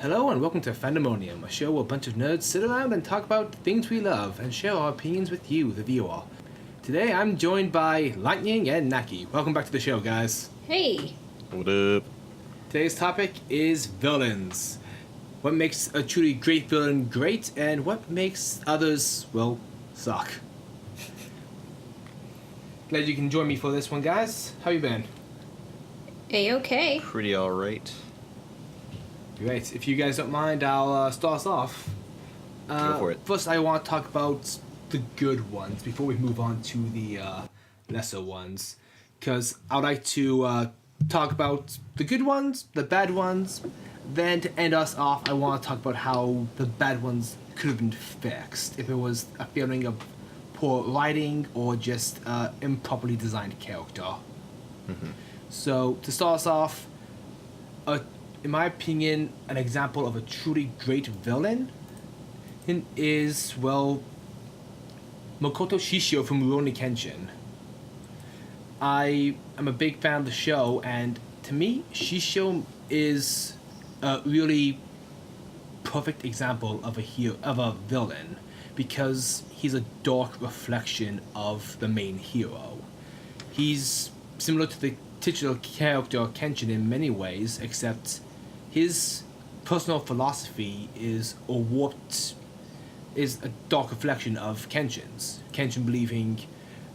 Hello and welcome to Fandemonium, a show where a bunch of nerds sit around and talk about the things we love and share our opinions with you, the viewer. Today I'm joined by Lightning and Naki. Welcome back to the show, guys. Hey. What up? Today's topic is villains. What makes a truly great villain great, and what makes others, well, suck. Glad you can join me for this one, guys. How you been? A-okay. Pretty alright. Great. If you guys don't mind, I'll start us off. Go for it. First, I want to talk about the good ones before we move on to the lesser ones. Because I'd like to talk about the good ones, the bad ones. Then to end us off, I want to talk about how the bad ones could have been fixed. If it was a feeling of poor writing or just improperly designed character. Mm-hmm. So, to start us off, in my opinion, an example of a truly great villain is, well, Makoto Shishio from Rurouni Kenshin. I am a big fan of the show, and to me, Shishio is a really perfect example of a villain, because he's a dark reflection of the main hero. He's similar to the titular character Kenshin in many ways, except his personal philosophy is a dark reflection of Kenshin's. Kenshin believing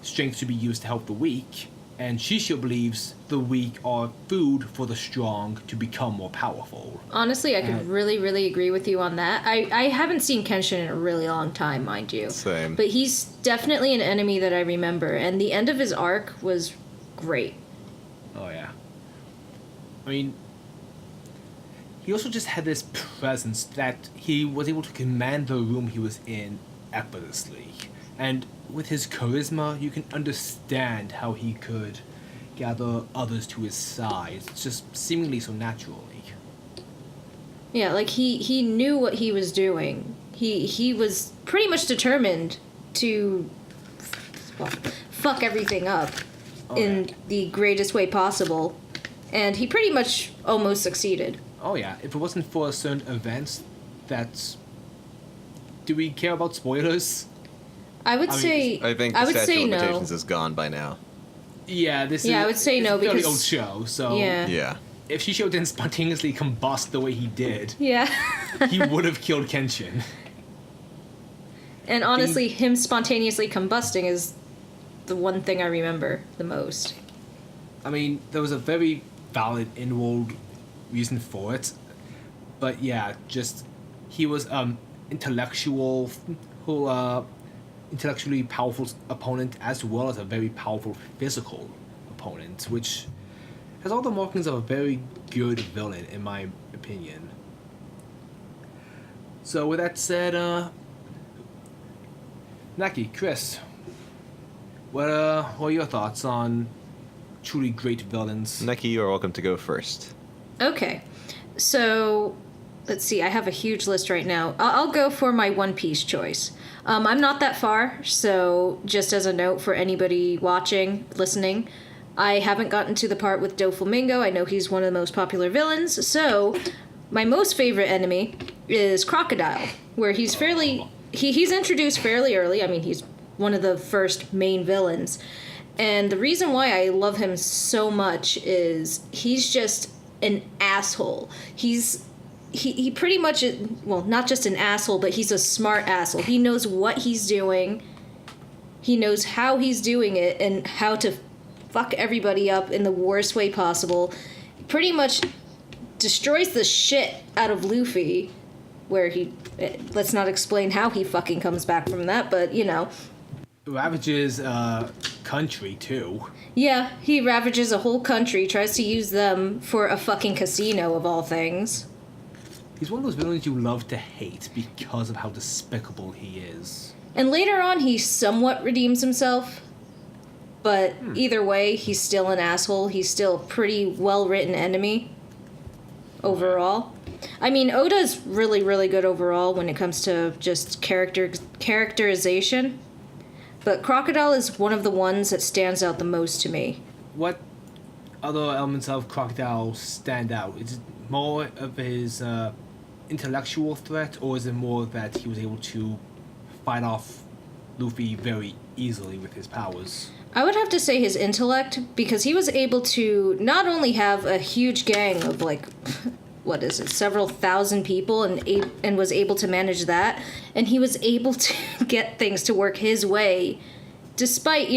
strength should be used to help the weak, and Shishio believes the weak are food for the strong to become more powerful. Honestly, I could really agree with you on that. I haven't seen Kenshin in a really long time, mind you. Same. But he's definitely an enemy that I remember, and the end of his arc was great. Oh, yeah. I mean, he also just had this presence that he was able to command the room he was in effortlessly. And with his charisma, you can understand how he could gather others to his side, just seemingly so naturally. Yeah, like he knew what he was doing. He was pretty much determined to fuck everything up in the greatest way possible. And he pretty much almost succeeded. Oh yeah, if it wasn't for certain events that... Do we care about spoilers? I would say I think the statute of limitations is gone by now. Yeah, this is... Yeah, I would say no, it's a fairly because... old show, so... Yeah. If Shishio didn't spontaneously combust the way he did, Yeah. he would have killed Kenshin. And honestly, him spontaneously combusting is the one thing I remember the most. I mean, there was a very valid in-world reason for it, but yeah, just he was intellectually powerful opponent as well as a very powerful physical opponent, which has all the markings of a very good villain in my opinion. So with that said, Naki, Chris, what are your thoughts on truly great villains? Neki, you are welcome to go first. Okay, so let's see. I have a huge list right now. I'll go for my One Piece choice. I'm not that far, so just as a note for anybody watching, listening, I haven't gotten to the part with Doflamingo. I know he's one of the most popular villains, so my most favorite enemy is Crocodile, where he's he's introduced fairly early. I mean, he's one of the first main villains. And the reason why I love him so much is he's just an asshole. He pretty much, well, not just an asshole, but he's a smart asshole. He knows what he's doing. He knows how he's doing it and how to fuck everybody up in the worst way possible. Pretty much destroys the shit out of Luffy, where let's not explain how he fucking comes back from that, but, you know. Ravages country too. Yeah, he ravages a whole country, tries to use them for a fucking casino of all things. He's one of those villains you love to hate because of how despicable he is. And later on, he somewhat redeems himself. But either way, he's still an asshole. He's still a pretty well-written enemy overall. I mean, Oda's really good overall when it comes to just characterization. But Crocodile is one of the ones that stands out the most to me. What other elements of Crocodile stand out? Is it more of his intellectual threat, or is it more that he was able to fight off Luffy very easily with his powers? I would have to say his intellect, because he was able to not only have a huge gang of, like, what is it, several thousand people, and was able to manage that, and he was able to get things to work his way, despite,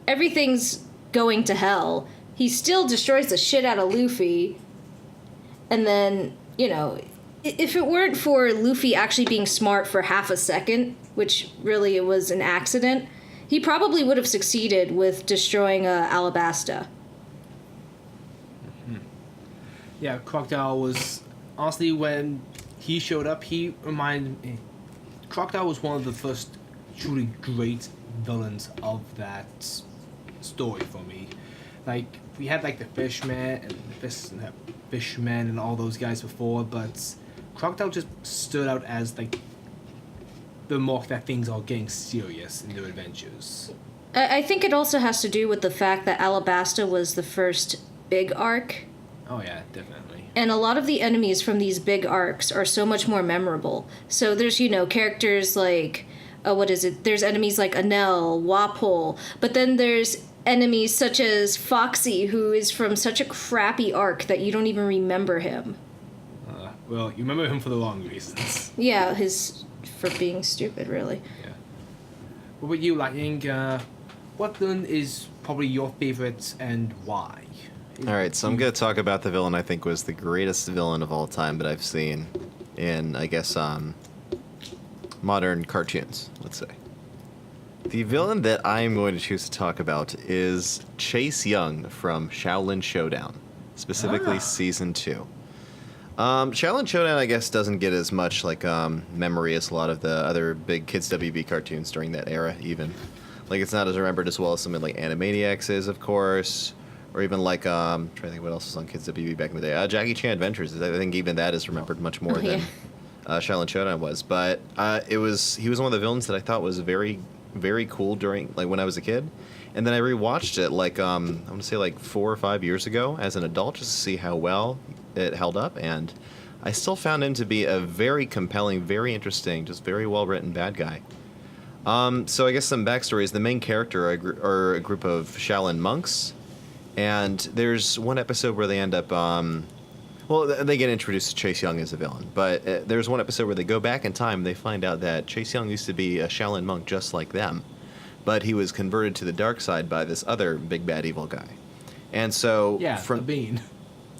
everything's going to hell. He still destroys the shit out of Luffy, and then, if it weren't for Luffy actually being smart for half a second, which really it was an accident, he probably would have succeeded with destroying Alabasta. Mm-hmm. Yeah, Crocodile was... Honestly, when he showed up, he reminded me... Crocodile was one of the first truly great villains of that story for me. Like, we had, like, the Fishmen and all those guys before, but Crocodile just stood out as, like, the mark that things are getting serious in their adventures. I think it also has to do with the fact that Alabasta was the first big arc. Oh yeah, definitely. And a lot of the enemies from these big arcs are so much more memorable. So there's, characters like, there's enemies like Anel, Wapol, but then there's enemies such as Foxy, who is from such a crappy arc that you don't even remember him. Well, you remember him for the wrong reasons. Yeah, for being stupid, really. Yeah. What about you, Lightning? What villain is probably your favorite and why? All right, so I'm going to talk about the villain I think was the greatest villain of all time that I've seen in, I guess, modern cartoons, let's say. The villain that I'm going to choose to talk about is Chase Young from Xiaolin Showdown, specifically Season 2. Xiaolin Showdown, I guess, doesn't get as much memory as a lot of the other big Kids WB cartoons during that era, even. Like, it's not as remembered as well as something like Animaniacs is, of course, or even I'm trying to think what else was on Kids WB back in the day. Jackie Chan Adventures, I think even that is remembered much more than Xiaolin Showdown was. But he was one of the villains that I thought was very, very cool during, when I was a kid. And then I rewatched it, I want to say 4 or 5 years ago as an adult, just to see how well it held up, and I still found him to be a very compelling, very interesting, just very well-written bad guy. So I guess some backstory is the main character are a group of Shaolin monks, and there's one episode where they end up, they get introduced to Chase Young as a villain, but there's one episode where they go back in time and they find out that Chase Young used to be a Shaolin monk just like them, but he was converted to the dark side by this other big bad evil guy. And so... Yeah, the Bean.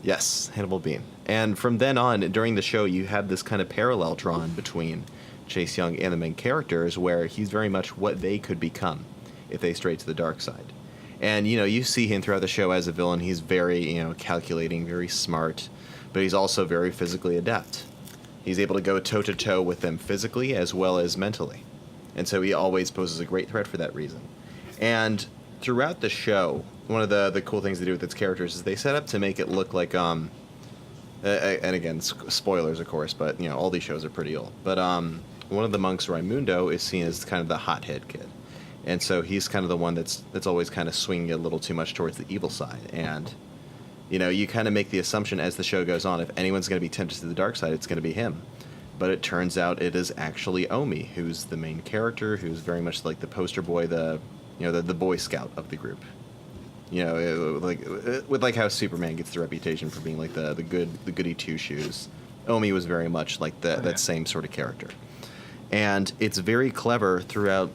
Yes, Hannibal Bean. And from then on, during the show, you had this kind of parallel drawn between Chase Young and the main characters, where he's very much what they could become if they strayed to the dark side. And, you see him throughout the show as a villain. He's very, calculating, very smart, but he's also very physically adept. He's able to go toe-to-toe with them physically as well as mentally. And so he always poses a great threat for that reason. And throughout the show, one of the cool things they do with its characters is they set up to make it look like, and again, spoilers, of course, but, all these shows are pretty old. But one of the monks, Raimundo, is seen as kind of the hothead kid. And so he's kind of the one that's always kind of swinging a little too much towards the evil side. And, you kind of make the assumption as the show goes on, if anyone's going to be tempted to the dark side, it's going to be him. But it turns out it is actually Omi, who's the main character, who's very much like the poster boy, the Boy Scout of the group. With how Superman gets the reputation for being like the goody two shoes. Omi was very much like that same sort of character. And it's very clever throughout,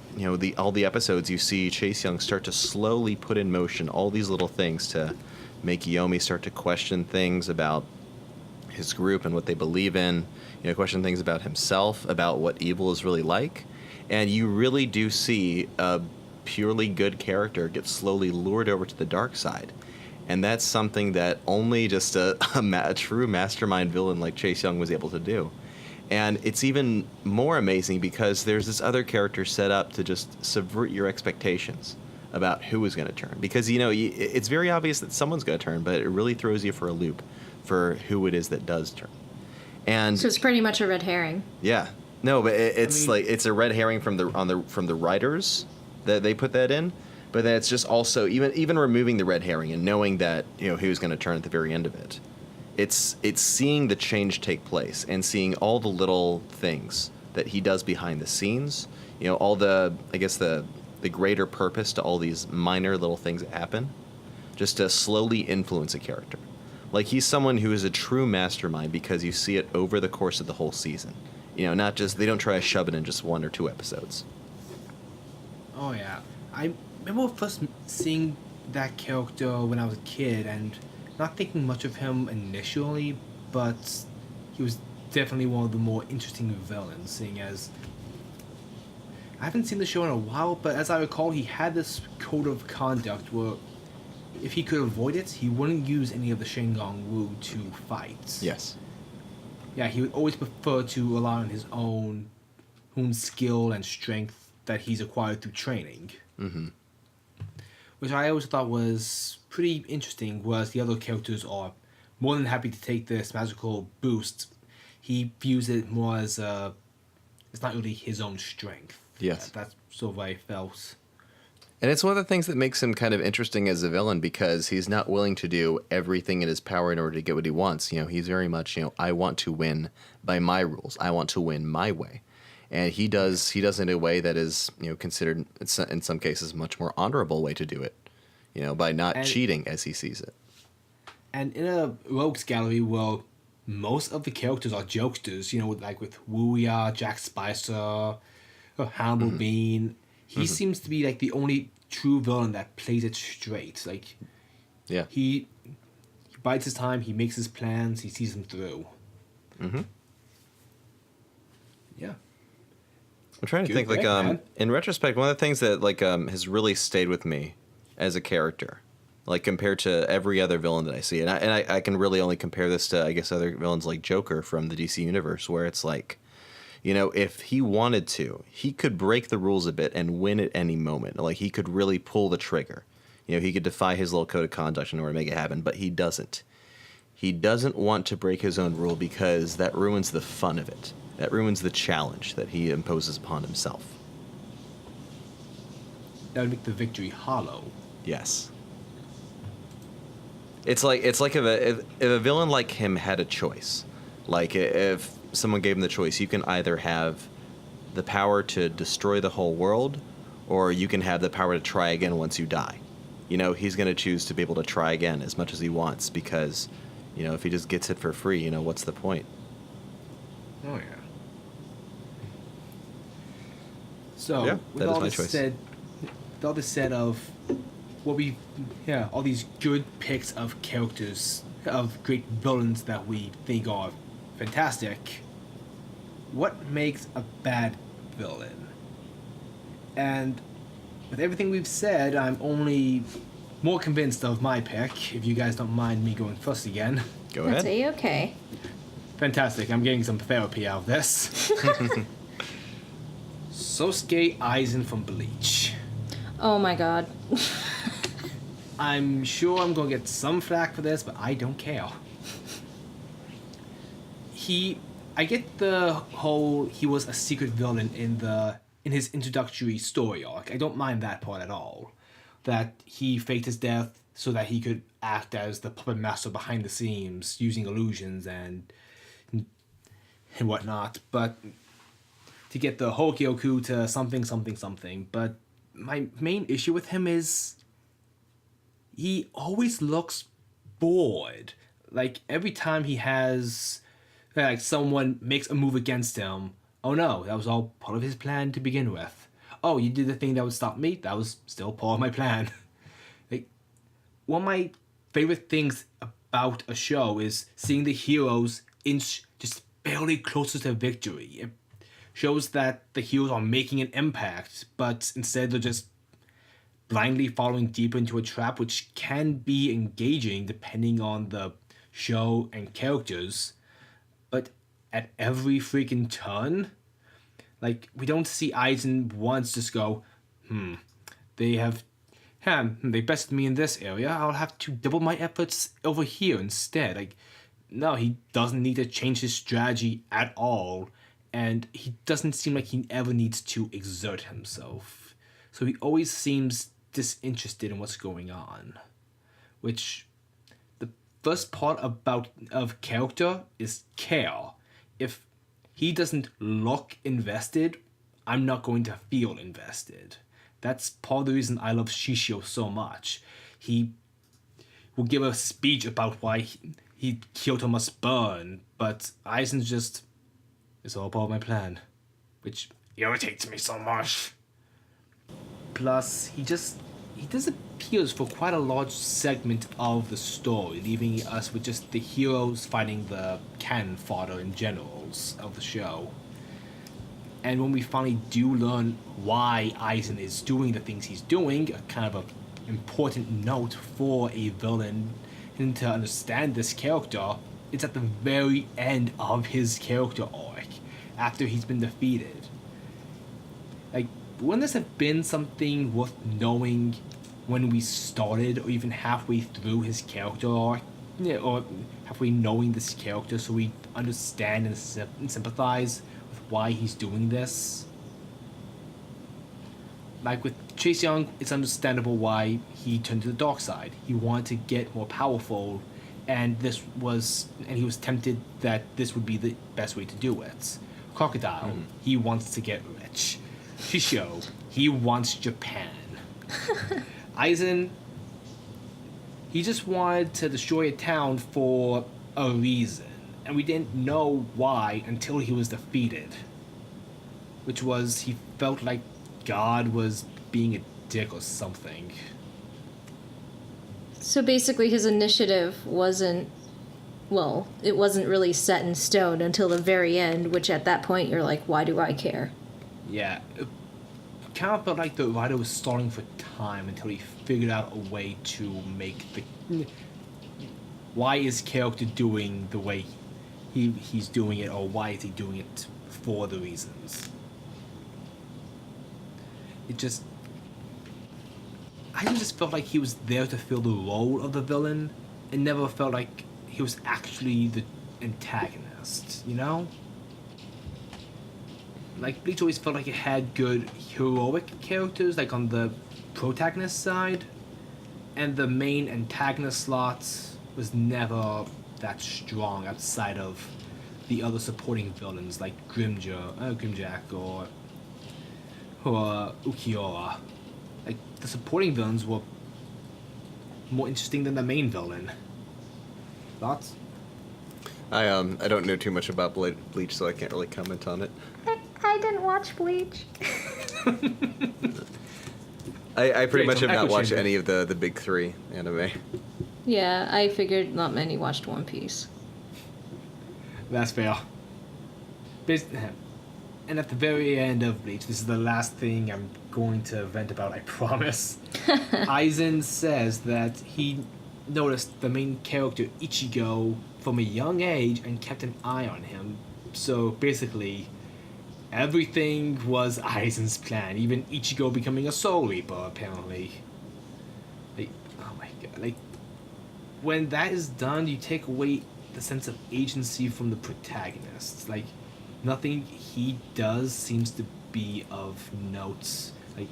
all the episodes. You see Chase Young start to slowly put in motion all these little things to make Yomi start to question things about his group and what they believe in, question things about himself, about what evil is really like. And you really do see a purely good character get slowly lured over to the dark side. And that's something that only just a true mastermind villain like Chase Young was able to do. And it's even more amazing because there's this other character set up to just subvert your expectations about who is going to turn. Because, it's very obvious that someone's going to turn, but it really throws you for a loop for who it is that does turn. And so it's pretty much a red herring. Yeah. No, but it's it's a red herring from the writers that they put that in, but then it's just also even removing the red herring and knowing that who's going to turn at the very end of it. It's seeing the change take place and seeing all the little things that he does behind the scenes. You know, all the, I guess, the greater purpose to all these minor little things that happen, just to slowly influence a character. Like, he's someone who is a true mastermind because you see it over the course of the whole season. You know, not just, they don't try to shove it in just 1 or 2 episodes. Oh yeah, I remember first seeing that character when I was a kid and not thinking much of him initially, but he was definitely one of the more interesting villains, seeing as I haven't seen the show in a while, but as I recall, he had this code of conduct where if he could avoid it, he wouldn't use any of the Shingon Wu to fight. Yes. Yeah, he would always prefer to rely on his own skill and strength that he's acquired through training. Mm-hmm. Which I always thought was pretty interesting, whereas the other characters are more than happy to take this magical boost. He views it more as it's not really his own strength. Yes. That's sort of what I felt. And it's one of the things that makes him kind of interesting as a villain, because he's not willing to do everything in his power in order to get what he wants. You know, he's very much, you know, I want to win by my rules. I want to win my way. And he does it in a way that is, you know, considered in some cases much more honorable way to do it, you know, by not cheating as he sees it. And in a rogues gallery where most of the characters are jokesters, you know, like with Wuya, Jack Spicer, or Hannibal Bean, he seems to be like the only true villain that plays it straight. Like, yeah, he bides his time, he makes his plans, he sees them through. Mm-hmm. Yeah. I'm trying to think, like, in retrospect, one of the things that, like, has really stayed with me as a character, like, compared to every other villain that I see, and I can really only compare this to, I guess, other villains like Joker from the DC universe, where it's like, you know, if he wanted to, he could break the rules a bit and win at any moment. Like, he could really pull the trigger. You know, he could defy his little code of conduct in order to make it happen, but he doesn't. He doesn't want to break his own rule because that ruins the fun of it. That ruins the challenge that he imposes upon himself. That would make the victory hollow. Yes. It's like if a villain like him had a choice, like if someone gave him the choice, you can either have the power to destroy the whole world, or you can have the power to try again once you die. You know, he's going to choose to be able to try again as much as he wants, because, you know, if he just gets it for free, you know, what's the point? Oh yeah. So yeah, with all this said of what we, all these good picks of characters, of great villains that we think are fantastic, what makes a bad villain? And with everything we've said, I'm only more convinced of my pick, if you guys don't mind me going first again. Go ahead. That's A-okay. Fantastic, I'm getting some therapy out of this. Sosuke Aizen from Bleach. Oh my god. I'm sure I'm gonna get some flack for this, but I don't care. I get the whole he was a secret villain in his introductory story arc. I don't mind that part at all. That he faked his death so that he could act as the puppet master behind the scenes, using illusions and whatnot. But to get the Hokyoku to something. But my main issue with him is he always looks bored. Like, every time he has, like, someone makes a move against him, oh no, that was all part of his plan to begin with. Oh, you did the thing that would stop me? That was still part of my plan. Like, one of my favorite things about a show is seeing the heroes inch just barely closer to victory. It shows that the heroes are making an impact, but instead they're just blindly following deeper into a trap, which can be engaging depending on the show and characters. But at every freaking turn, like, we don't see Aizen once just go, they bested me in this area, I'll have to double my efforts over here instead. Like, no, he doesn't need to change his strategy at all, and he doesn't seem like he ever needs to exert himself. So he always seems disinterested in what's going on. Which, the first part of character is care. If he doesn't look invested, I'm not going to feel invested. That's part of the reason I love Shishio so much. He will give a speech about why Kyoto must burn, but Aizen's just, it's all part of my plan, which irritates me so much. Plus, he disappears for quite a large segment of the story, leaving us with just the heroes fighting the cannon fodder in generals of the show. And when we finally do learn why Aizen is doing the things he's doing, a kind of an important note for a villain and to understand this character, it's at the very end of his character arc, after he's been defeated. Like, wouldn't this have been something worth knowing when we started, or even halfway through his character arc? Yeah, or halfway knowing this character so we understand and sympathize with why he's doing this? Like with Chase Young, it's understandable why he turned to the dark side. He wanted to get more powerful, and he was tempted that this would be the best way to do it. Crocodile, he wants to get rich. Shishio, he wants Japan. Aizen, he just wanted to destroy a town for a reason, and we didn't know why until he was defeated. Which was, he felt like God was being a dick or something. So basically his initiative wasn't really set in stone until the very end, which at that point you're like, why do I care? Yeah, it kind of felt like the writer was stalling for time until he figured out a way to make the... Why is character doing the way he's doing it, or why is he doing it for the reasons? I just felt like he was there to fill the role of the villain, and never felt like he was actually the antagonist, you know? Like, Bleach always felt like it had good heroic characters, like on the protagonist side, and the main antagonist slot was never that strong outside of the other supporting villains like Grimjack or Ukiura. Like, the supporting villains were more interesting than the main villain. Thoughts? I don't know too much about Bleach, so I can't really comment on it. I didn't watch Bleach. I pretty much have not watched any of the big three anime. Yeah, I figured not many watched One Piece. That's fair. And at the very end of Bleach, this is the last thing I'm going to vent about, I promise. Aizen says that he noticed the main character Ichigo from a young age and kept an eye on him. So basically, everything was Aizen's plan, even Ichigo becoming a Soul Reaper, apparently. Like, oh my god, like, when that is done, you take away the sense of agency from the protagonist. Like, nothing he does seems to be of note. Like,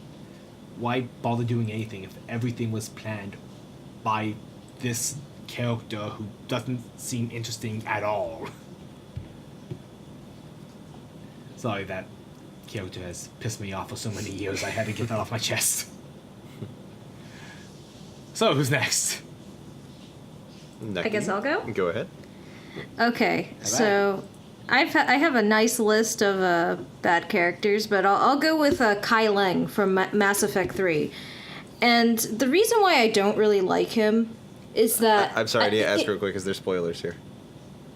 why bother doing anything if everything was planned by this character who doesn't seem interesting at all? Sorry, that character has pissed me off for so many years. I had to get that off my chest. So, who's next? I guess I'll go? Go ahead. Okay, so I have a nice list of bad characters, but I'll go with Kai Leng from Mass Effect 3. And the reason why I don't really like him is that... I'm sorry, I need to ask real quick, is there spoilers here?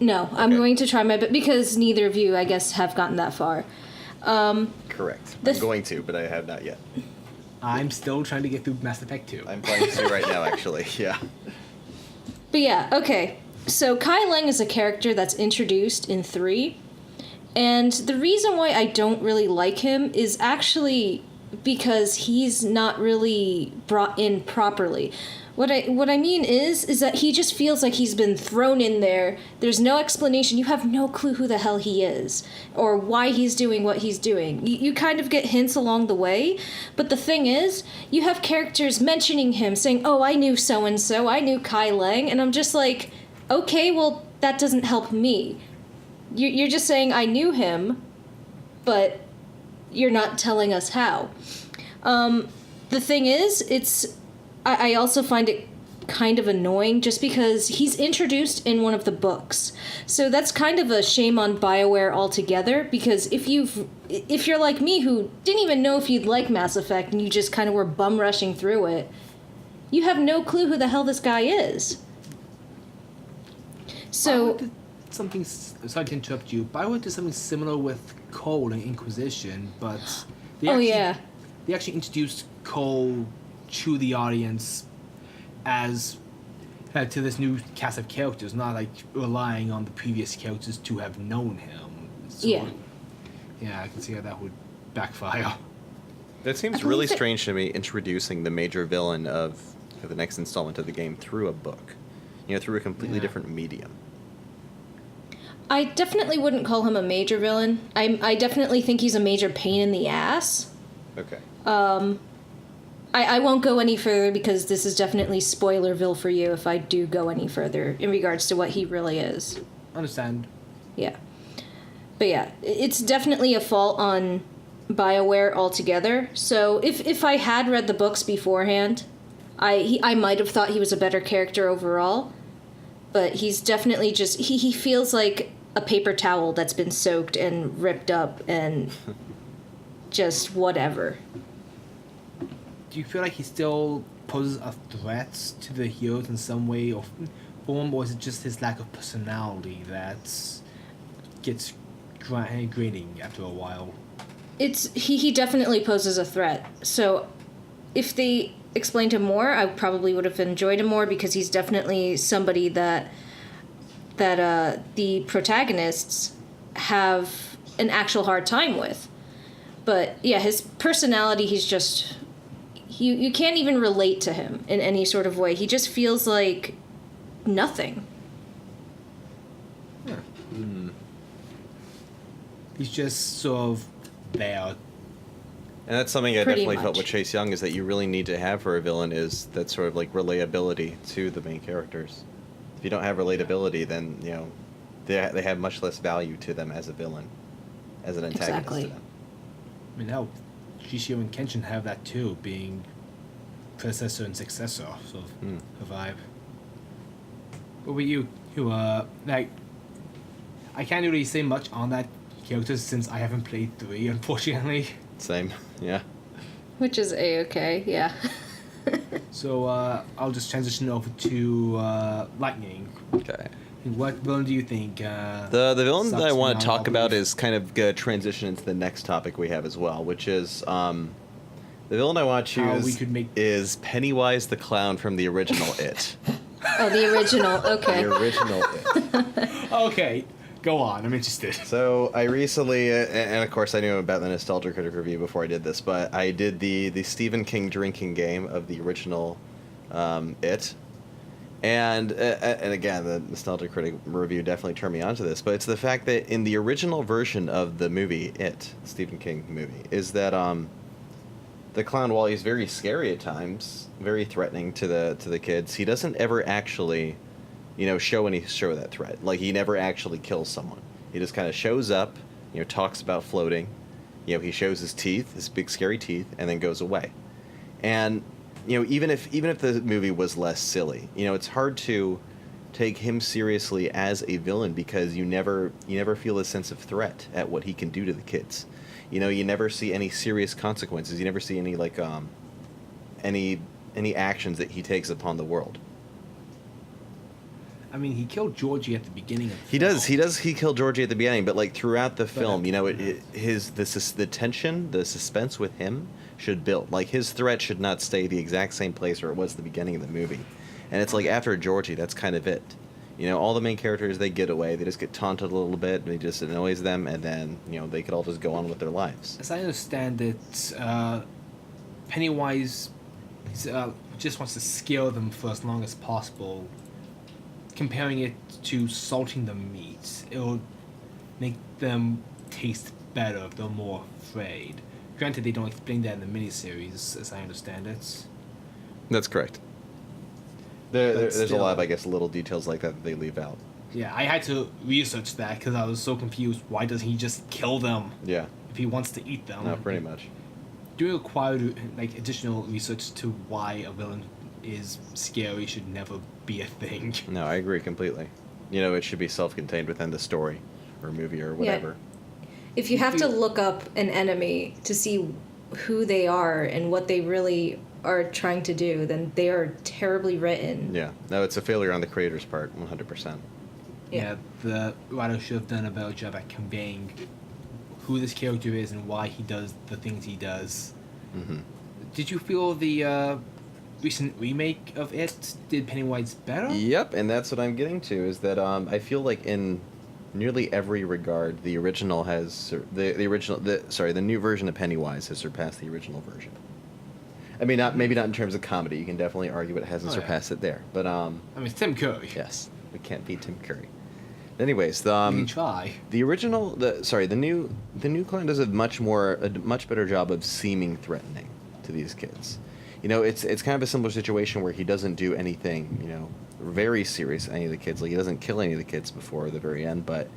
No, I'm going to try my best, because neither of you, I guess, have gotten that far. Correct. I'm going to, but I have not yet. I'm still trying to get through Mass Effect 2. I'm playing 2 right now, actually, yeah. But yeah, okay. So Kai Leng is a character that's introduced in 3. And the reason why I don't really like him is actually because he's not really brought in properly. What I mean is that he just feels like he's been thrown in there. There's no explanation. You have no clue who the hell he is or why he's doing what he's doing. You kind of get hints along the way, but the thing is, you have characters mentioning him, saying, "Oh, I knew so-and-so, I knew Kai Leng," and I'm just like, Okay, well, that doesn't help me. You're just saying I knew him, but you're not telling us how. The thing is, I also find it kind of annoying just because he's introduced in one of the books. So that's kind of a shame on BioWare altogether, because if you're like me who didn't even know if you'd like Mass Effect and you just kind of were bum rushing through it, you have no clue who the hell this guy is. So Sorry to interrupt you, BioWare did something similar with Cole and Inquisition, but they actually introduced Cole to the audience as to this new cast of characters, not like relying on the previous characters to have known him. So, yeah, I can see how that would backfire. That seems really strange to me, introducing the major villain of the next installment of the game through a book, through a completely different medium. I definitely wouldn't call him a major villain. I definitely think he's a major pain in the ass. Okay. I won't go any further because this is definitely Spoilerville for you if I do go any further in regards to what he really is. Understand. Yeah. But yeah, it's definitely a fault on BioWare altogether. So if I had read the books beforehand, I might have thought he was a better character overall. But he's definitely just... He feels like a paper towel that's been soaked and ripped up and just whatever. Do you feel like he still poses a threat to the heroes in some way or form, or is it just his lack of personality that gets grating after a while? He definitely poses a threat. So if they explained him more, I probably would have enjoyed him more, because he's definitely somebody that the protagonists have an actual hard time with. But yeah, his personality, he's just... You can't even relate to him in any sort of way. He just feels like nothing. Yeah. Mm. He's just sort of there. And that's something I Pretty definitely much felt with Chase Young, is that you really need to have for a villain is that sort of like relatability to the main characters. If you don't have relatability, then, they have much less value to them as a villain, as an antagonist to them. I mean, hell, Shishio and Kenshin have that too, being predecessor and successor sort of vibe. What about you? I can't really say much on that character since I haven't played 3, unfortunately. Same, yeah. Which is A-okay, yeah. So I'll just transition over to Lightning. Okay. What villain do you think? The villain that I want to talk about is kind of going to transition into the next topic we have as well, which is the villain I want to choose is Pennywise the Clown from the original It. Oh, the original, okay. The original It. Okay, go on, I'm interested. So I recently, and of course I knew about the Nostalgia Critic review before I did this, but I did the Stephen King drinking game of the original It. And again, the Nostalgia Critic review definitely turned me on to this, but it's the fact that in the original version of the movie, It, Stephen King movie, is that the clown, while he's very scary at times, very threatening to the kids, he doesn't ever actually, show that threat. Like, he never actually kills someone. He just kind of shows up, talks about floating, he shows his teeth, his big scary teeth, and then goes away. And even if the movie was less silly, it's hard to take him seriously as a villain because you never feel a sense of threat at what he can do to the kids. You never see any serious consequences. You never see any any actions that he takes upon the world. I mean, he killed Georgie at the beginning of the film. He killed Georgie at the beginning, but like throughout the film, the tension, the suspense with him should build. Like, his threat should not stay the exact same place where it was at the beginning of the movie. And it's like after Georgie, that's kind of it. All the main characters, they get away, they just get taunted a little bit, and it just annoys them, and then, they could all just go on with their lives. As I understand it, Pennywise just wants to scare them for as long as possible. Comparing it to salting the meat, it'll make them taste better if they're more afraid. Granted, they don't explain that in the miniseries, as I understand it. That's correct. There's a still. lot of, I guess, little details like that they leave out. Yeah, I had to research that because I was so confused. Why doesn't he just kill them Yeah. if he wants to eat them? No, pretty much. Doing required like additional research to why a villain is scary should never be a thing. No, I agree completely. It should be self-contained within the story or movie or whatever. If you have to look up an enemy to see who they are and what they really are trying to do, then they are terribly written. Yeah. No, it's a failure on the creator's part, 100%. Yeah, the writer should have done a better job at conveying who this character is and why he does the things he does. Mm-hmm. Did you feel the recent remake of it did Pennywise better? Yep, and that's what I'm getting to, is that I feel like in nearly every regard, the original has the new version of Pennywise has surpassed the original version. I mean, maybe not in terms of comedy. You can definitely argue it hasn't surpassed it there, but I mean, it's Tim Curry. yes, we can't beat Tim Curry. Anyways, You can try. the new clown does a much better job of seeming threatening to these kids. It's kind of a similar situation where he doesn't do anything, very serious to any of the kids. Like, he doesn't kill any of the kids before the very end, but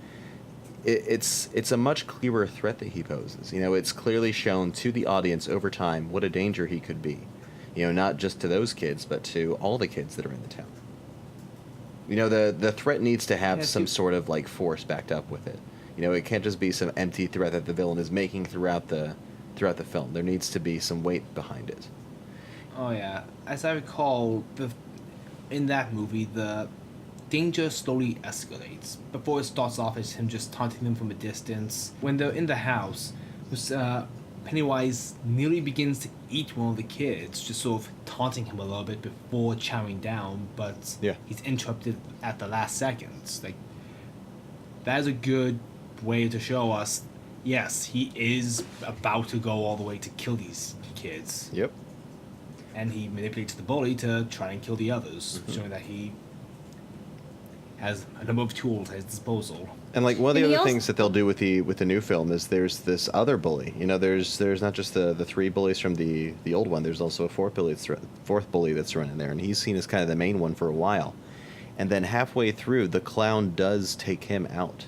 it's a much clearer threat that he poses. It's clearly shown to the audience over time what a danger he could be. Not just to those kids, but to all the kids that are in the town. The threat needs to have some sort of like force backed up with it. It can't just be some empty threat that the villain is making throughout the film. There needs to be some weight behind it. Oh yeah, as I recall, in that movie, the danger slowly escalates. Before it starts off as him just taunting them from a distance. When they're in the house, Pennywise nearly begins to eat one of the kids, just sort of taunting him a little bit before chowing down, but he's interrupted at the last seconds. Like, that is a good way to show us, yes, he is about to go all the way to kill these kids. Yep. And he manipulates the bully to try and kill the others, showing that he has a number of tools at his disposal. And like one of the other things that they'll do with the new film is there's this other bully. There's not just the three bullies from the old one. There's also a fourth bully that's running there, and he's seen as kind of the main one for a while. And then halfway through, the clown does take him out.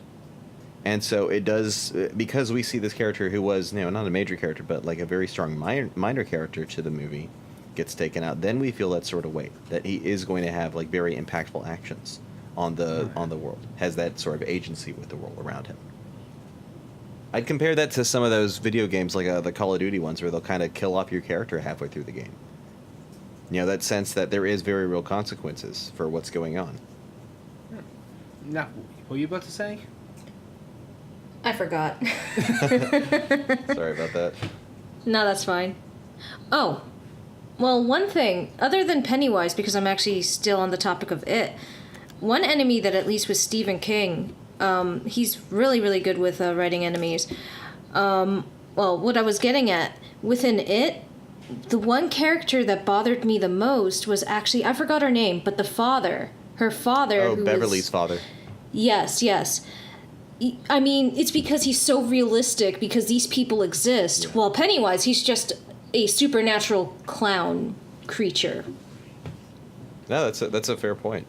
And so it does, because we see this character who was, not a major character, but like a very strong minor character to the movie, gets taken out. Then we feel that sort of weight that he is going to have like very impactful actions on the world, has that sort of agency with the world around him. I'd compare that to some of those video games like the Call of Duty ones where they'll kind of kill off your character halfway through the game. That sense that there is very real consequences for what's going on. Now, what were you about to say? I forgot. Sorry about that. No, that's fine. Oh, well, one thing, other than Pennywise, because I'm actually still on the topic of it, one enemy that at least with Stephen King, he's really, really good with writing enemies. Well, what I was getting at, within it, the one character that bothered me the most was actually, I forgot her name, but the father. Her father. Oh, Beverly's father. Yes. I mean, it's because he's so realistic, because these people exist. Yeah. While Pennywise, he's just a supernatural clown creature. No, that's a fair point.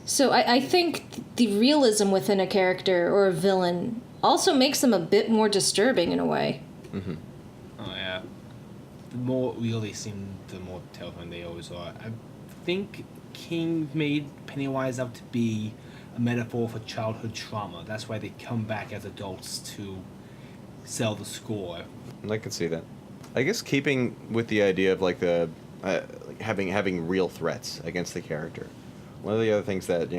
So I think the realism within a character or a villain also makes them a bit more disturbing in a way. Mm-hmm. Oh yeah. The more real they seem, the more terrifying they always are. I think King made Pennywise out to be a metaphor for childhood trauma. That's why they come back as adults to sell the score. I can see that. I guess keeping with the idea of like the having real threats against the character. One of the other things that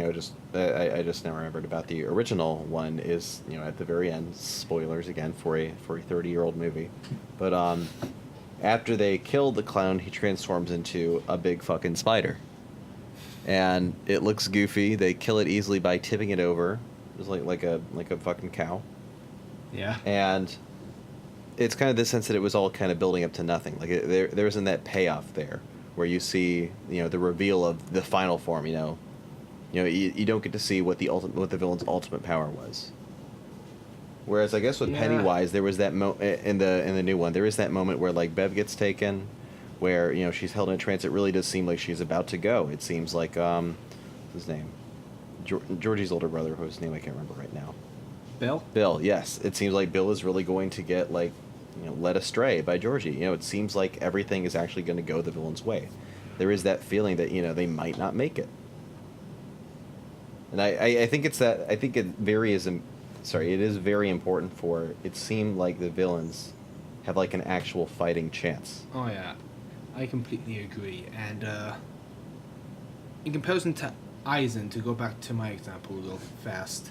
I just now remembered about the original one is at the very end, spoilers again for a 30-year-old movie, but after they kill the clown, he transforms into a big fucking spider, and it looks goofy. They kill it easily by tipping it over, just like a fucking cow. Yeah. And it's kind of this sense that it was all kind of building up to nothing. Like there isn't that payoff there, where you see the reveal of the final form. You don't get to see what the villain's ultimate power was. Whereas I guess with Pennywise, there was that in the new one, there is that moment where like Bev gets taken, where, you know, she's held in a trance. It really does seem like she's about to go. It seems like, what's his name? Georgie's older brother, whose name I can't remember right now. Bill? Bill, yes. It seems like Bill is really going to get, like, you know, led astray by Georgie. You know, it seems like everything is actually going to go the villain's way. There is that feeling that, you know, they might not make it. And I think it's that, I think it is very important for, it seemed like the villains have, like, an actual fighting chance. Oh, yeah. I completely agree. And, in comparison to Aizen, to go back to my example a little fast,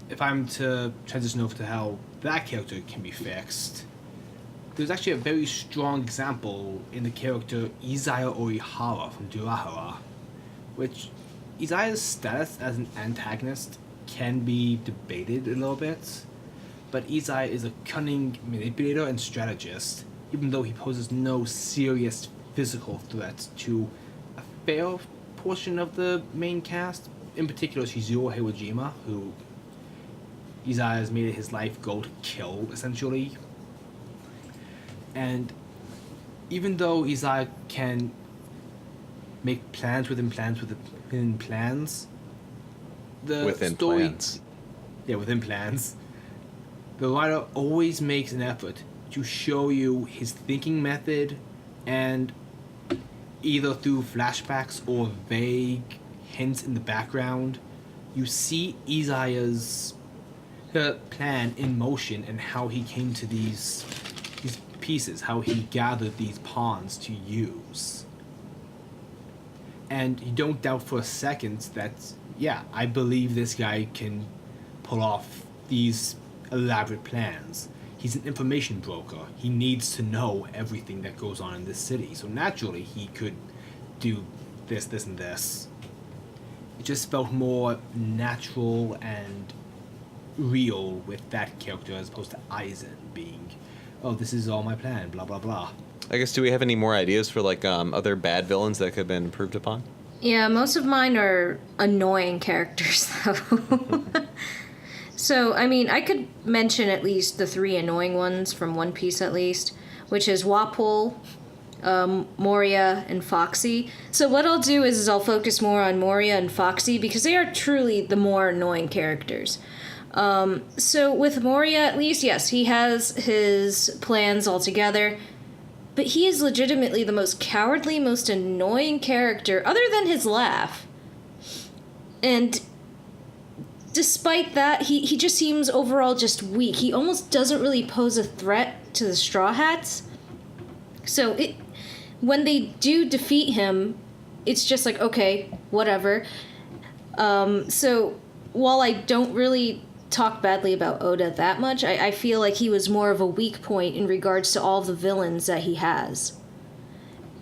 if I'm to transition over to how that character can be fixed, there's actually a very strong example in the character Izaya Orihara from Durarara, which Izaya's status as an antagonist can be debated a little bit, but Izaya is a cunning manipulator and strategist, even though he poses no serious physical threat to a fair portion of the main cast, in particular Shizuru Hiwajima, who Izaya has made it his life goal to kill, essentially. And even though Izaya can make plans within plans within plans, the Within story... plans. Yeah, within plans. The writer always makes an effort to show you his thinking method, and either through flashbacks or vague hints in the background, you see Izaya's plan in motion and how he came to these pieces, how he gathered these pawns to use. And you don't doubt for a second that, yeah, I believe this guy can pull off these elaborate plans. He's an information broker. He needs to know everything that goes on in this city. So naturally, he could do this, this, and this. It just felt more natural and real with that character as opposed to Aizen being, oh, this is all my plan, blah, blah, blah. I guess, do we have any more ideas for, like, other bad villains that could have been improved upon? Yeah, most of mine are annoying characters, though. So, I mean, I could mention at least the 3 annoying ones from One Piece, at least, which is Wapol, Moria, and Foxy. So what I'll do is I'll focus more on Moria and Foxy because they are truly the more annoying characters. So with Moria, at least, yes, he has his plans all together, but he is legitimately the most cowardly, most annoying character, other than his laugh. And despite that, he just seems overall just weak. He almost doesn't really pose a threat to the Straw Hats. So when they do defeat him, it's just like, okay, whatever. So while I don't really talk badly about Oda that much, I feel like he was more of a weak point in regards to all the villains that he has.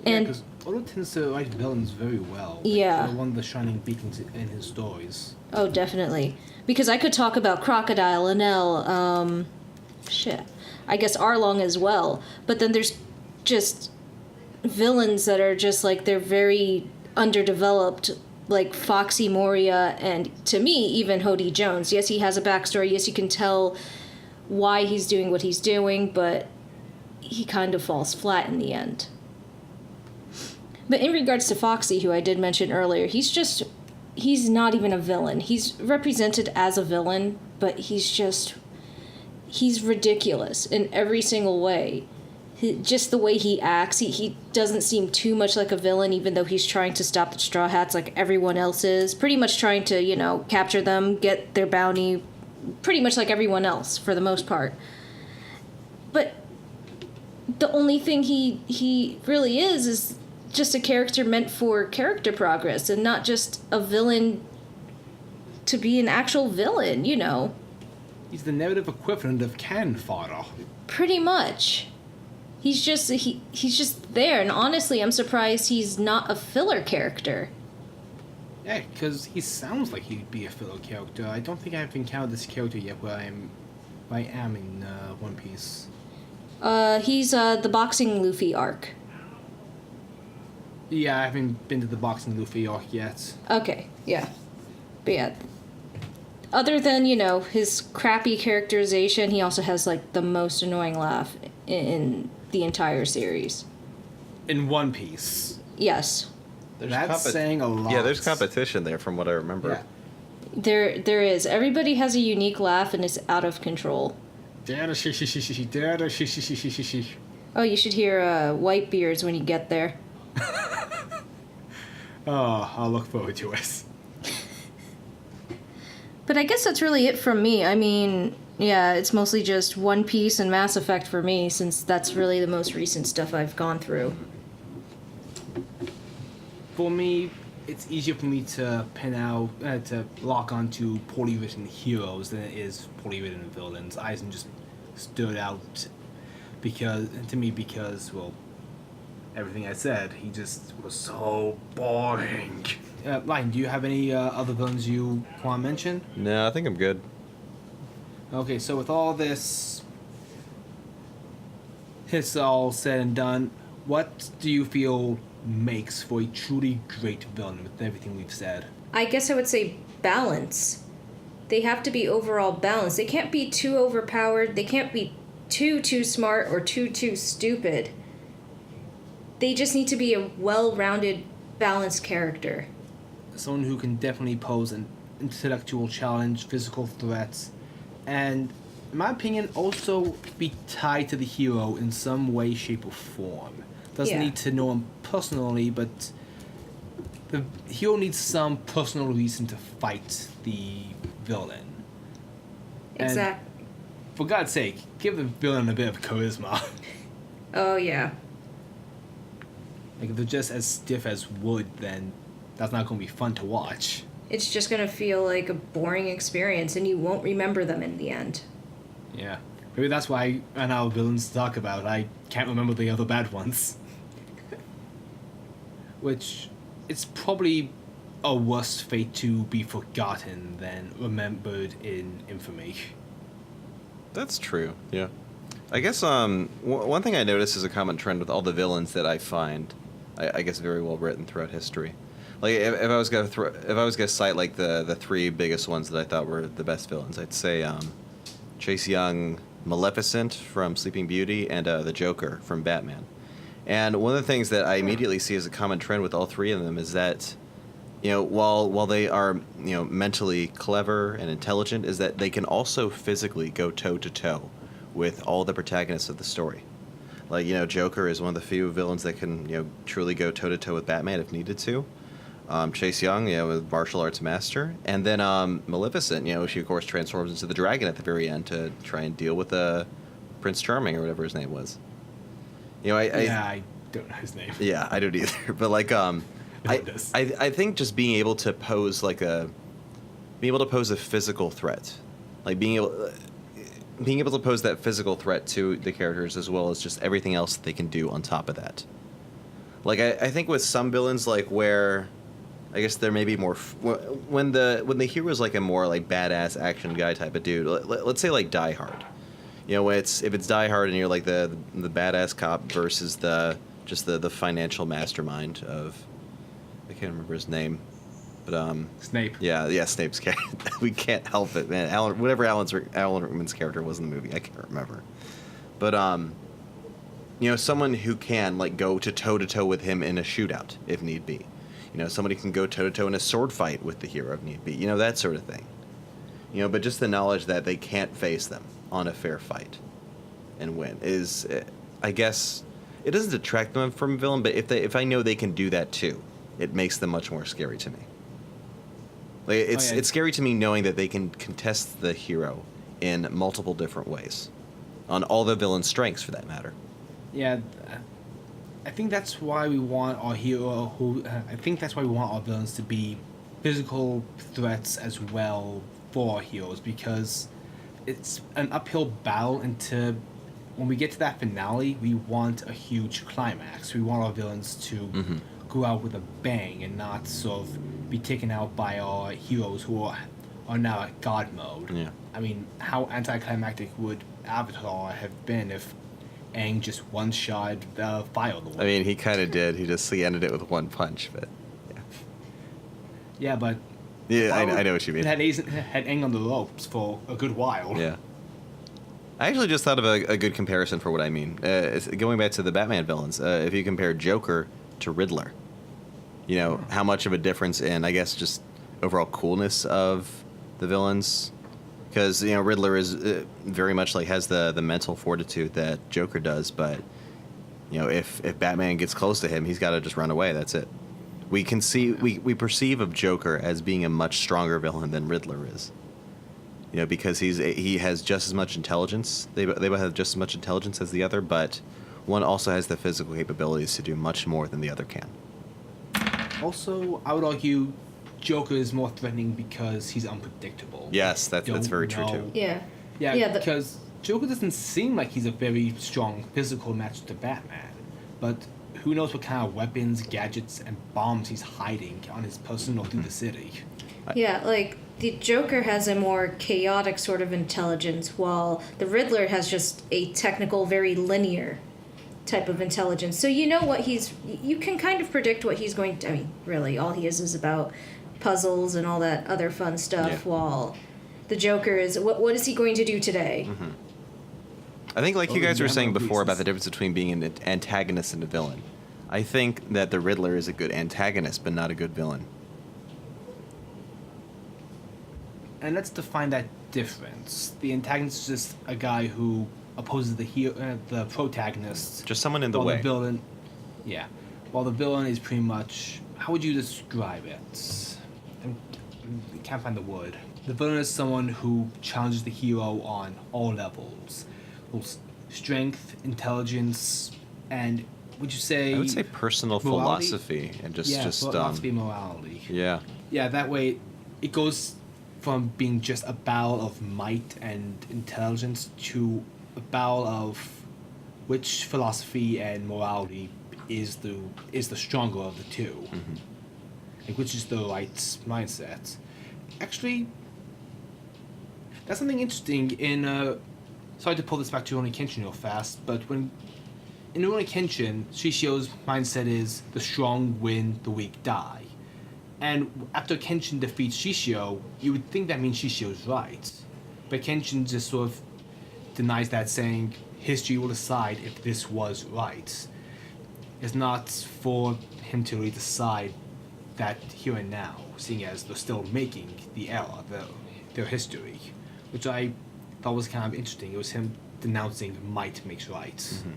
And because Oda tends to write villains very well. Yeah. They're one of the shining beacons in his stories. Oh, definitely. Because I could talk about Crocodile, Enel, I guess Arlong as well. But then there's just villains that are just like, they're very underdeveloped, like Foxy, Moria, and to me, even Hody Jones. Yes, he has a backstory. Yes, you can tell why he's doing what he's doing, but he kind of falls flat in the end. But in regards to Foxy, who I did mention earlier, he's not even a villain. He's represented as a villain, but he's ridiculous in every single way. Just the way he acts, he doesn't seem too much like a villain, even though he's trying to stop the Straw Hats like everyone else is. Pretty much trying to, capture them, get their bounty, pretty much like everyone else, for the most part. But the only thing he really is just a character meant for character progress, and not just a villain to be an actual villain, He's the narrative equivalent of cannon fodder. Pretty much. He's just there, and honestly, I'm surprised he's not a filler character. Yeah, because he sounds like he'd be a filler character. I don't think I've encountered this character yet where I am in One Piece. He's the boxing Luffy arc. Yeah, I haven't been to the boxing Luffy arc yet. Okay, yeah. But yeah. Other than, his crappy characterization, he also has, like, the most annoying laugh in the entire series. in One Piece. Yes. That's saying a lot. Yeah, there's competition there from what I remember. Yeah. There is. Everybody has a unique laugh and it's out of control. Oh, Oh, you should hear Whitebeards when you get there. I'll look forward to it. But I guess that's really it from me. I mean, yeah, it's mostly just One Piece and Mass Effect for me, since that's really the most recent stuff I've gone through. For me, it's easier for me to to lock onto poorly written heroes than it is poorly written villains. Aizen just stood out because, well, everything I said, he just was so boring. Leng, do you have any other villains you want to mention? No, I think I'm good. Okay, so with all this, it's all said and done, what do you feel makes for a truly great villain with everything we've said? I guess I would say balance. They have to be overall balanced. They can't be too overpowered. They can't be too smart or too stupid. They just need to be a well-rounded, balanced character. Someone who can definitely pose an intellectual challenge, physical threats, and, in my opinion, also be tied to the hero in some way, shape, or form. Doesn't need to know him personally, but the hero needs some personal reason to fight the villain. Exactly. And for God's sake, give the villain a bit of charisma. Oh, yeah. Like, if they're just as stiff as wood, then that's not going to be fun to watch. It's just going to feel like a boring experience, and you won't remember them in the end. Yeah. Maybe that's why I ran out of villains to talk about. I can't remember the other bad ones. Which, it's probably a worse fate to be forgotten than remembered in infamy. That's true, yeah. I guess one thing I notice is a common trend with all the villains that I find, I guess, very well written throughout history. Like, if I was gonna cite like the three biggest ones that I thought were the best villains, I'd say Chase Young, Maleficent from Sleeping Beauty, and the Joker from Batman. And one of the things that I immediately see as a common trend with all three of them is that, you know, while they are, you know, mentally clever and intelligent, is that they can also physically go toe to toe with all the protagonists of the story. Like, you know, Joker is one of the few villains that can, you know, truly go toe to toe with Batman if needed to. Chase Young, you know, a martial arts master, and then Maleficent, you know, she of course transforms into the dragon at the very end to try and deal with Prince Charming or whatever his name was. You know, I don't know his name. Yeah, I don't either. But like, I think just being able to pose a physical threat, like being able to pose that physical threat to the characters as well as just everything else that they can do on top of that. Like I think with some villains, like where I guess there may be more when the hero is like a more like badass action guy type of dude. Let's say like Die Hard. You know, if it's Die Hard and you're like the badass cop versus the financial mastermind of, I can't remember his name, but Snape. Yeah, Snape's character. We can't help it, man. Alan Rickman's character was in the movie. I can't remember, but you know, someone who can like go toe to toe with him in a shootout if need be. You know, somebody can go toe to toe in a sword fight with the hero if need be. You know, that sort of thing. You know, but just the knowledge that they can't face them on a fair fight and win is, I guess, it doesn't detract them from a villain, but if I know they can do that too, it makes them much more scary to me. Like it's scary to me knowing that they can contest the hero in multiple different ways, on all the villain's strengths for that matter. Yeah, I think that's why we want our villains to be physical threats as well for our heroes, because it's an uphill battle, and when we get to that finale, we want a huge climax. We want our villains to go out with a bang and not sort of be taken out by our heroes who are now at God mode. Yeah. I mean, how anticlimactic would Avatar have been if Aang just one-shot Fire Lord? I mean, he kind of did. He ended it with one punch, but yeah. Yeah, but yeah, I know what you mean. It had Aang on the ropes for a good while. Yeah. I actually just thought of a good comparison for what I mean. Going back to the Batman villains, if you compare Joker to Riddler, you know, how much of a difference in, I guess, just overall coolness of the villains. Because, you know, Riddler is very much like has the mental fortitude that Joker does, but, you know, if Batman gets close to him, he's got to just run away. That's it. We perceive of Joker as being a much stronger villain than Riddler is. You know, because he has just as much intelligence. They both have just as much intelligence as the other, but one also has the physical capabilities to do much more than the other can. Also, I would argue Joker is more threatening because he's unpredictable. Yes, that's very true too. Yeah. Because Joker doesn't seem like he's a very strong physical match to Batman, but who knows what kind of weapons, gadgets, and bombs he's hiding on his person or through the city. Yeah, like, the Joker has a more chaotic sort of intelligence, while the Riddler has just a technical, very linear type of intelligence. So you know what you can kind of predict what he's going to, I mean, really, all he is about puzzles and all that other fun stuff, while the Joker is, what is he going to do today? Mm-hmm. I think, like you guys were saying before about the difference between being an antagonist and a villain, I think that the Riddler is a good antagonist, but not a good villain. And let's define that difference. The antagonist is just a guy who opposes the protagonist. Just someone in the way. The villain, yeah. While the villain is pretty much, how would you describe it? I can't find the word. The villain is someone who challenges the hero on all levels. Strength, intelligence, and would you say... I would say personal morality? Philosophy and just philosophy, morality. Yeah. Yeah, that way it goes from being just a battle of might and intelligence to a battle of which philosophy and morality is the stronger of the two. Mm-hmm. Like, which is the right mindset. Actually, that's something interesting in sorry to pull this back to Rurouni Kenshin real fast, but in Rurouni Kenshin, Shishio's mindset is the strong win, the weak die. And after Kenshin defeats Shishio, you would think that means Shishio's right. But Kenshin just sort of denies that, saying history will decide if this was right. It's not for him to really decide that here and now, seeing as they're still making the era, their history, which I thought was kind of interesting. It was him denouncing might makes right. Mm-hmm.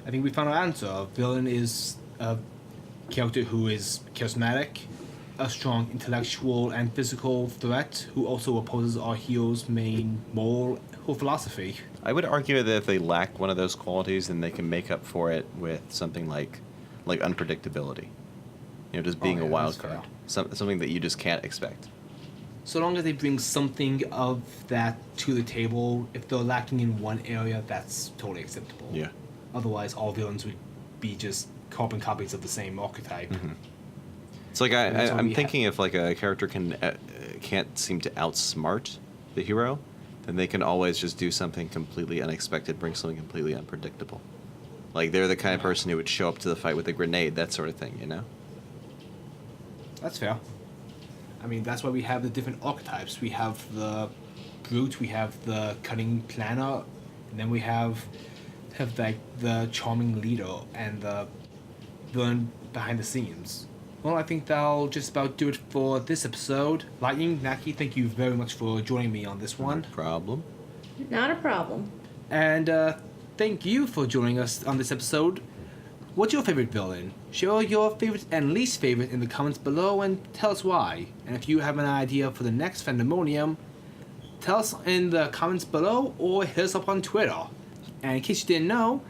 I think we found our answer. A villain is a character who is charismatic, a strong intellectual and physical threat, who also opposes our hero's main moral or philosophy. I would argue that if they lack one of those qualities, then they can make up for it with something like unpredictability. You know, just being a wild card. Something that you just can't expect. So long as they bring something of that to the table, if they're lacking in one area, that's totally acceptable. Yeah. Otherwise, all villains would be just carbon copies of the same archetype. Mm-hmm. It's like I'm thinking if like a character can't seem to outsmart the hero, then they can always just do something completely unexpected, bring something completely unpredictable. Like they're the kind of person who would show up to the fight with a grenade, that sort of thing, you know? That's fair. I mean, that's why we have the different archetypes. We have the brute, we have the cunning planner, and then we have like the charming leader and the villain behind the scenes. Well, I think that'll just about do it for this episode. Lightning, Naki, thank you very much for joining me on this one. No problem. Not a problem. And thank you for joining us on this episode. What's your favorite villain? Share your favorite and least favorite in the comments below and tell us why. And if you have an idea for the next Fandemonium, tell us in the comments below or hit us up on Twitter. And in case you didn't know,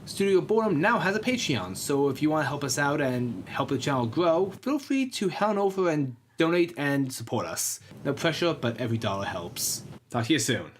Studio Boredom now has a Patreon, so if you want to help us out and help the channel grow, feel free to head on over and donate and support us. No pressure, but every dollar helps. Talk to you soon.